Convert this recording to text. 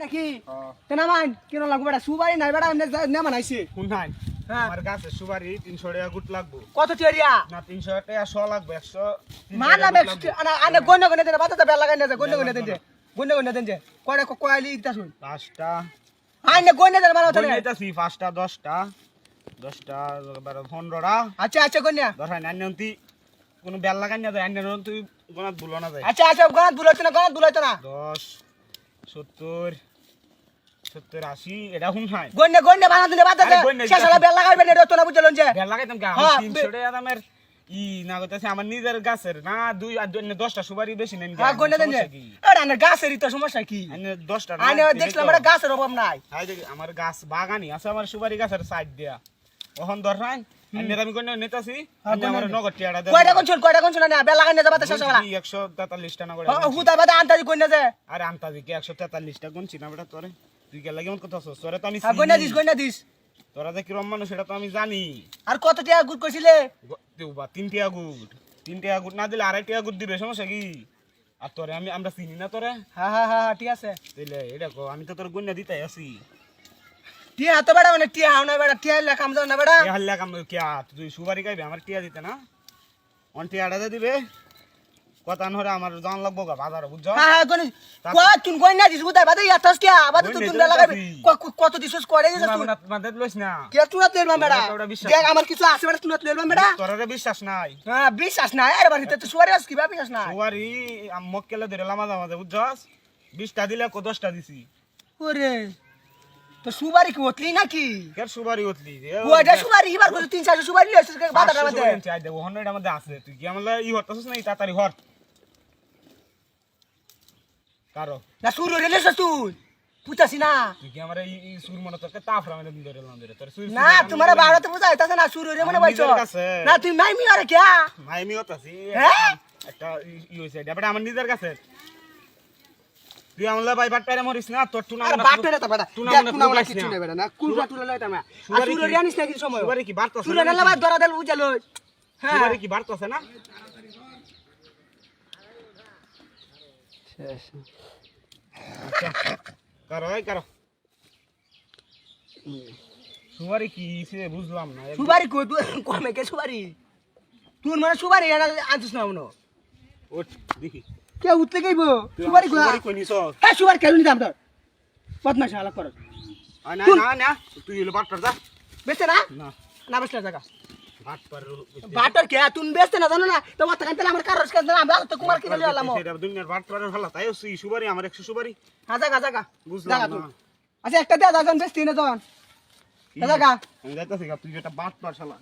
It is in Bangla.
নাকি তেনা মান কেন লাগবে বেটা সুবারি নাই বেটা নে বানাইছে কোন নাই আমার কাছে সুবারি 300 টাকা গুট লাগবে কত টিয়া না 300 টাকা 100 লাগবে 100 মান না আনে গন্য গন্য দেন বাতা বেল লাগাই না গন্য গন্য দেন গন্য গন্য দেন কয়টা কয়লি ইতা শুন পাঁচটা আনে গন্য দেন বানাও তাহলে গন্যাইতাছি পাঁচটা 10টা 10টা 15টা আচ্ছা আচ্ছা গন্য ধরাই না আন্নতি কোন বেল লাগাই না যায় আন্নন তুই গনাত ভুলো না যায় আচ্ছা আচ্ছা গনাত বুলাইতো না 10 70 70 80 এটা হুন নাই গন্য গন্য বানাও দিলে বাতা শেষালা বেল লাগাইবেন এটা তো না বুঝলন যে বেল লাগাইতাম কি 300 টাকা দামের ই না কইতাছে আমার নিজের গাছের না দুই আর 10টা সুপারি বেশি নেন হ্যাঁ গন্য দেন এডা আনে গাছেরই তো সমস্যা কি আনে 10টা না আনে দেখলাম এটা গাছের অভাব নাই হাই দেখি আমার গাছ বাগানি আছে আমার সুপারি গাছের সাইড দিয়া ওহন ধরাই আনে আমি গন্য নেতাছি আনে আমার নগদ টিয়াটা দে কয়টা কোন না বেল লাগাই না যাবাতে শেষালা 143 টা নগদ হুদা বাদা আন্তাজি গন্য যে আরে আন্তাজি কি 143 টা গুনছি না বেটা তোরে তুই কে লাগি মন কথা ছস তোরে তো আমি গন্য দিস তোরা যে কিরম মানুষ সেটা তো আমি জানি আর কত টাকা গুড কইছিলে দেবা 3 টাকা গুড না দিলে 2.5 টাকা গুড দিবে সমস্যা কি আর তোরে আমরা চিনি না তোরে হ্যাঁ ঠিক আছে তাইলে এটা কো আমি তো তোর গন্যা দিতে আছি টিয়া তো বেড়া মানে টিয়া হাও না বেড়া টিয়া লে কাম দাও না বেড়া এ হল্লা কাম কি তুই সুপারি খাইবে আমার টিয়া দিতে না অন টিয়াটা দে দিবে কথা নরে আমার জান লাগবো গা বাজার বুঝছ হ্যাঁ গনি তুই কই না দিস বুদাই বাদে ইয়াতাস কে আবাদ তুই বেলা লাগাবি কত দিছস করে দিছস তুই মাদে লইস না কে তুই না তেলবা বেড়া দেখ আমার কিছু আছে বেড়া তুই না তেলবা বেড়া তোরে বিশ্বাস নাই হ্যাঁ বিশ্বাস নাই আরে বাড়ি তো সুয়ারি আস কি বা বিশ্বাস নাই সুপারি মক্কেলে ধরে লামাজা মাঝে বুঝছস 20টা দিলে কো 10টা দিছি ওরে তো সুবারি কি ওতলি নাকি কে সুপারি উঠলি ওইটা সুবারি হিবার কত 3-4 সুবারি লইছিস বাদাটা মধ্যে চাই দেব 100 এর মধ্যে আছে তুই কি আমলা ই হতাছস না তাড়াতাড়ি হর কারো না সুর রেলেছ তুই পুতাছি না তুই কি আমার এই সুর মনে তোকে তাফরা মানে ধরে লাম ধরে তোর সুর না তোমার বাড়াতে বুঝাইতাছ না সুর রে মনে বাইছো না তুই মাইমি আরে কে মাইমি হতাছি হ্যাঁ একটা ই হইছে এটা আমার নিজের কাছে তুই আমলা ভাই বাটপারে মরিস না তোর টুনা আরে বাটপারে তো বেটা টুনা না কিছু নাই বেটা না কুলটা টুলা লইতা না আর সুর রে আনিস না কিছু সময় সুবারি কি বাড়তাছে সুর রে লাবা ধরা দেল বুঝালো হ্যাঁ সুবারি কি বাড়তাছে না শেষ কারো সুবারি কি সে বুঝলাম না সুবারি কই তুই কমে কে সুবারি তুই মানে সুবারি আনছিস না মনো ও দেখি কে উঠতে গইবো সুবারি কই নিছ হ্যাঁ সুবারি কেন নি দাম তোর বদমাশ হালা কর না তুই এলো বাটপার যা বেচতে না না না বেচতে জায়গা বাটপার বাটর কে তুমি বেচতে না জানো না তো মাথা কানতে আমার কারস কান আমরা তো কুমার কি বলি আলাম সেটা দুনিয়ার বাটপারের ভালো তাই সুবারি আমার 100 সুবারি হ্যাঁ জায়গা বুঝলাম না আচ্ছা একটা দে দাজন বেচতি না জন জায়গা আমি যাইতাছি তুই যেটা বাটপার শালা